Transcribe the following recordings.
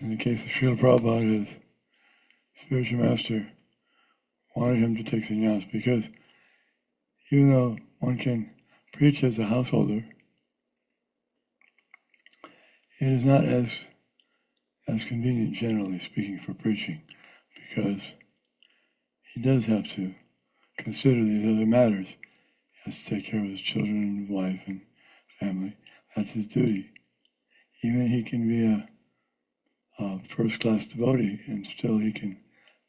In the case of Srila Prabhupada, his spiritual master wanted him to take sannyas because even though one can preach as a householder, it is not as convenient, generally speaking, for preaching, because he does have to consider these other matters. He has to take care of his children and wife and family. That's his duty. Even he can be a first-class devotee, and still he can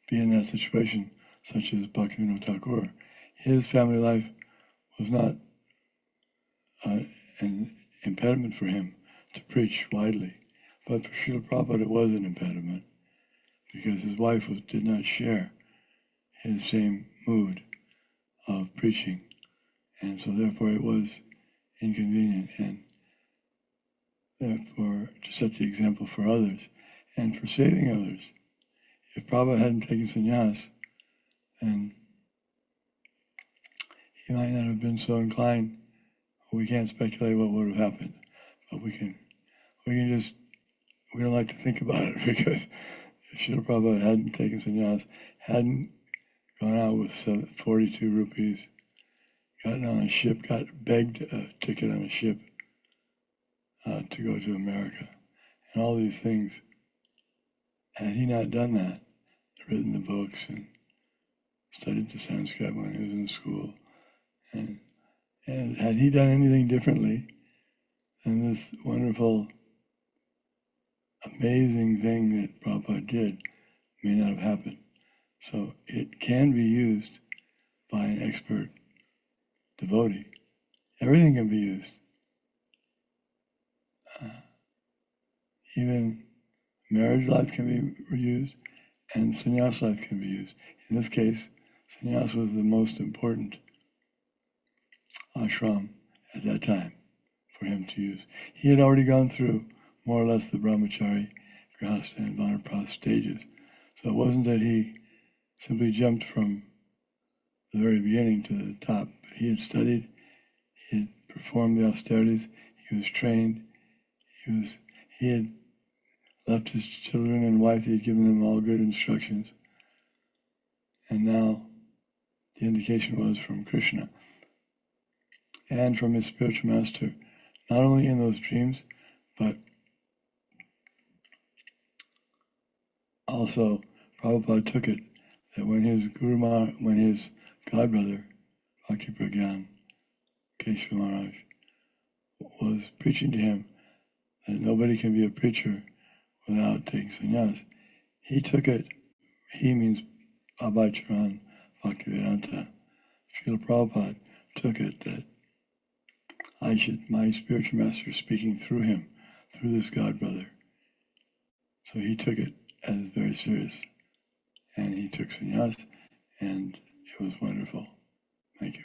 be in that situation, such as Bhaktivinoda Thakur. His family life was not an impediment for him to preach widely. But for Srila Prabhupada, it was an impediment, because his wife did not share his same mood of preaching, and so therefore it was inconvenient, and therefore to set the example for others, and for saving others. If Prabhupada hadn't taken sannyas, then he might not have been so inclined. We can't speculate what would have happened, but we don't like to think about it, because if Srila Prabhupada hadn't taken sannyas, hadn't gone out with 42 rupees, gotten on a ship, begged a ticket on a ship to go to America, and all these things, had he not done that, written the books and studied the Sanskrit when he was in school, and had he done anything differently, then this wonderful, amazing thing that Prabhupada did may not have happened. So it can be used by an expert devotee. Everything can be used. Even marriage life can be used, and sannyas life can be used. In this case, sannyas was the most important ashram at that time for him to use. He had already gone through more or less the brahmachari, grihastha, and vanaprastha stages. So it wasn't that he simply jumped from the very beginning to the top. He had studied, he had performed the austerities, he was trained, he had left his children and wife, he had given them all good instructions. And now the indication was from Krishna and from his spiritual master, not only in those dreams, but also Prabhupada took it that when his godbrother, Bhakti Pragyan Keshava Maharaj, was preaching to him that nobody can be a preacher without taking sannyas, he took it, he means Abhaicharan Bhaktivedanta, Srila Prabhupada took it that my spiritual master is speaking through him, through this godbrother. So he took it as very serious, and he took sannyas, and it was wonderful. Thank you.